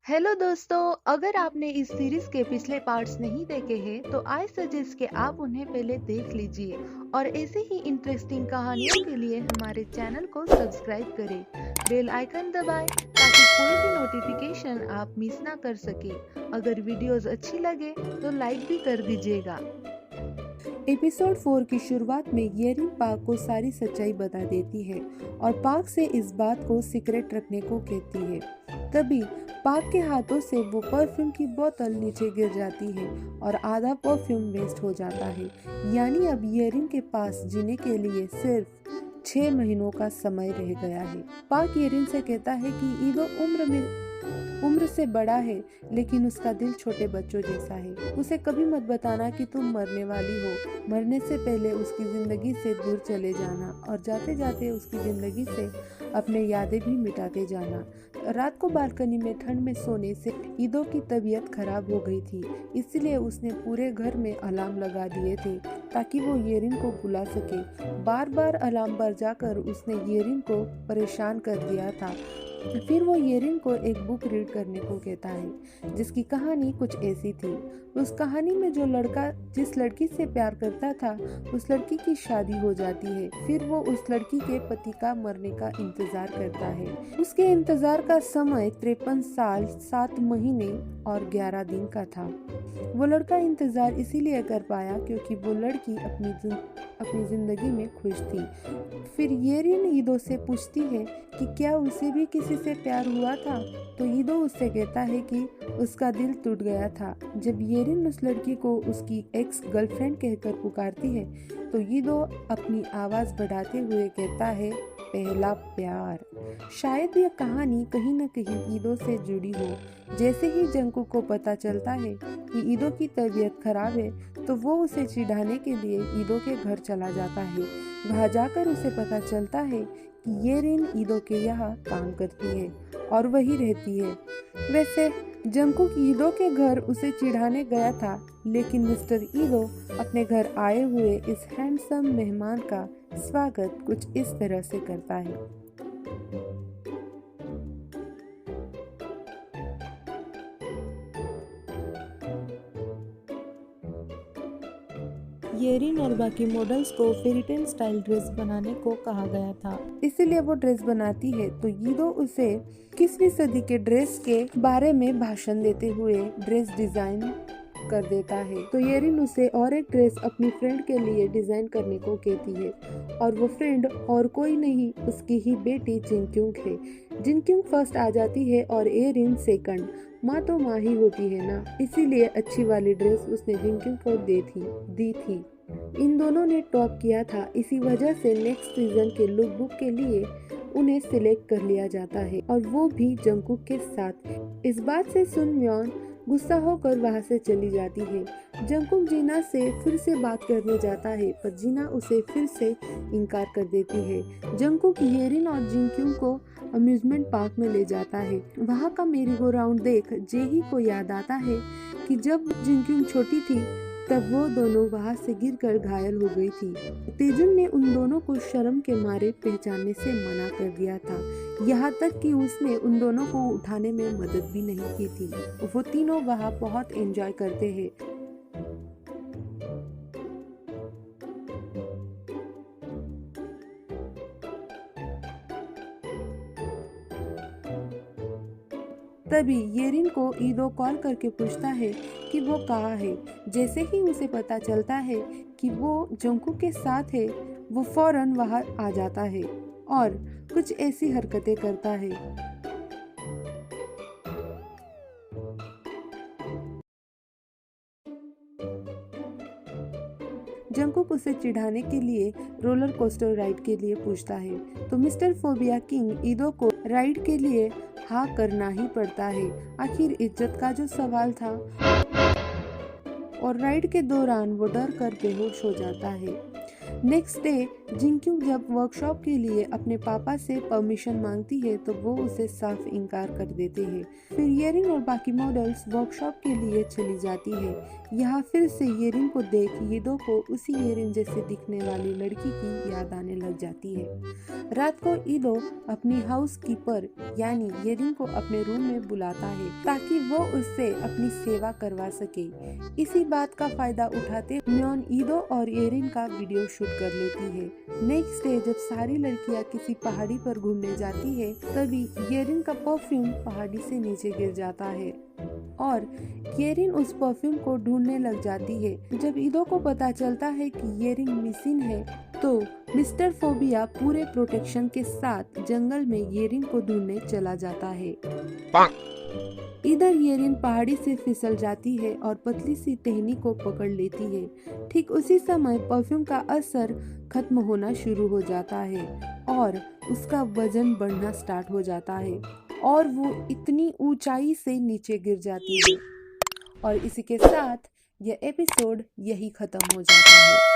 Hello दोस्तों, अगर आपने इस सीरीज के पिछले पार्ट्स नहीं देखे हैं तो आई सजेस्ट कि आप उन्हें पहले देख लीजिए और ऐसे ही इंटरेस्टिंग कहानियों के लिए हमारे चैनल को सब्सक्राइब करें, बेल आइकन दबाएं ताकि कोई भी नोटिफिकेशन आप मिस ना कर सके। अगर वीडियोस अच्छी लगे तो लाइक भी कर दीजिएगा। एपिसोड 4 की शुरुआत में येरिन पार्क को सारी सच्चाई बता देती है और पार्क से इस बात को सीक्रेट रखने को कहती है। तभी पार्क के हाथों से वो परफ्यूम की बोतल नीचे गिर जाती है और आधा परफ्यूम वेस्ट हो जाता है। यानी अब येरिन के पास जीने के लिए सिर्फ 6 महीनों का समय रह गया है। पार्क येरिन से कहता है कि ईदो उम्र से बड़ा है, लेकिन उसका दिल छोटे बच्चों जैसा है। उसे कभी मत बताना कि तुम मरने वाली हो। मरने से पहले उसकी जिंदगी से दूर चले जाना और जाते जाते उसकी जिंदगी से अपने यादें भी मिटाते जाना। रात को बालकनी में ठंड में सोने से ईदो की तबीयत खराब हो गई थी, इसलिए उसने पूरे घर में अलार्म लगा दिए थे ताकि वो येरिन को बुला सके। बार बार अलार्म बजाकर उसने येरिन को परेशान कर दिया था। फिर वो येरिन को एक बुक रीड करने को कहता है जिसकी कहानी कुछ ऐसी थी। उस कहानी में जो लड़का जिस लड़की से प्यार करता था उस लड़की की शादी हो जाती है। फिर वो उस लड़की के पति का मरने का इंतजार करता है। उसके इंतजार का समय 53 साल 7 महीने और 11 दिन का था। वो लड़का इंतजार इसीलिए कर पाया क्योंकि वो लड़की अपनी जिंदगी में खुश थी। फिर येरिन ईदो से पूछती है कि क्या उसे भी किसी से प्यार हुआ था, तो ईदो उससे कहता है कि उसका दिल टूट गया था। जब येरिन उस लड़की को उसकी एक्स गर्लफ्रेंड कहकर पुकारती है तो ईदो अपनी आवाज बढ़ाते हुए कहता है, पहला प्यार। शायद यह कहानी कहीं न कहीं ईदो से जुड़ी हो। जैसे ही जंकू को पता चलता है कि ईदो की तबीयत खराब है तो वो उसे चिढ़ाने के लिए ईदो के घर चला जाता है। वहाँ जाकर उसे पता चलता है कि येरिन ईदो के यहाँ काम करती है और वही रहती है। वैसे जंकुक ईदो के घर उसे चिढ़ाने गया था, लेकिन मिस्टर ईदो अपने घर आए हुए इस हैंडसम मेहमान का स्वागत कुछ इस तरह से करता है। येरिन और बाकी मॉडल्स को फेरीटेल स्टाइल ड्रेस बनाने को कहा गया था, इसीलिए वो ड्रेस बनाती है। तो ईदो उसे 21वीं सदी के ड्रेस के बारे में भाषण देते हुए ड्रेस डिजाइन कर देता है। तो येरिन उसे और एक ड्रेस अपनी फ्रेंड के लिए डिजाइन करने को कहती है और वो फ्रेंड और कोई नहीं उसकी ही बेटी जिनक्यूंग है। जिनक्यूंग फर्स्ट आ जाती है और येरिन सेकंड। माँ तो माँ ही होती है ना, इसीलिए अच्छी वाली ड्रेस उसने जिनक्यूंग को दी थी। इन दोनों ने टॉप किया था, इसी वजह से नेक्स्ट सीजन के लुक बुक के लिए उन्हें सिलेक्ट कर लिया जाता है और वो भी जंकुक के साथ। इस बात से सुनम्योन गुस्सा होकर वहां से चली जाती है। जंकुक जीना से फिर से बात करने जाता है पर जीना उसे फिर से इनकार कर देती है। जंकुक येरिन और जिनक्यूंग को अम्यूजमेंट पार्क में ले जाता है। वहाँ का मेरी गो राउंड देख जेही को याद आता है कि जब जिनक्यूंग छोटी थी तब वो दोनों वहां से गिरकर घायल हो गई थी। तेजुन ने उन दोनों को शर्म के मारे पहचानने से मना कर दिया था, यहाँ तक कि उसने उन दोनों को उठाने में मदद भी नहीं की थी। वो तीनों वहाँ बहुत एंजॉय करते हैं। तभी येरिन को ईदो कॉल करके पूछता है कि वो कहाँ है। जैसे ही उसे पता चलता है कि वो जंकू के साथ है, वो फौरन वहाँ आ जाता है और कुछ ऐसी हरकतें करता है। जंकुक उसे चिढ़ाने के लिए रोलर कोस्टर राइड के लिए पूछता है, तो मिस्टर फोबिया किंग ईदो को राइड के लिए हाँ करना ही पड़ता है। आखिर इज्जत का जो सवाल था। और राइड के दौरान वो डर कर बेहोश हो जाता है। नेक्स्ट डे जिंक्यू जब वर्कशॉप के लिए अपने पापा से परमिशन मांगती है तो वो उसे साफ इनकार कर देते हैं। फिर येरिन और बाकी मॉडल्स वर्कशॉप के लिए चली जाती है। यहाँ फिर से येरिन को देख ईदो को उसी येरिन जैसे दिखने वाली लड़की की याद आने लग जाती है। रात को ईदो अपनी हाउस कीपर यानी येरिन को अपने रूम में बुलाता है ताकि वो उससे अपनी सेवा करवा सके। इसी बात का फायदा उठाते म्योन ईदो और येरिन का वीडियो शूट कर लेती है। नेक्स्ट डे जब सारी लड़कियां किसी पहाड़ी पर घूमने जाती है तभी येरिन का परफ्यूम पहाड़ी से नीचे गिर जाता है और येरिन उस परफ्यूम को ढूंढने लग जाती है। जब ईदो को पता चलता है कि येरिन मिसिंग है तो मिस्टर फोबिया पूरे प्रोटेक्शन के साथ जंगल में येरिन को ढूंढने चला जाता है। इधर येरिन पहाड़ी से फिसल जाती है और पतली सी टहनी को पकड़ लेती है। ठीक उसी समय परफ्यूम का असर खत्म होना शुरू हो जाता है और उसका वजन बढ़ना स्टार्ट हो जाता है और वो इतनी ऊंचाई से नीचे गिर जाती है और इसी के साथ यह एपिसोड यही खत्म हो जाता है।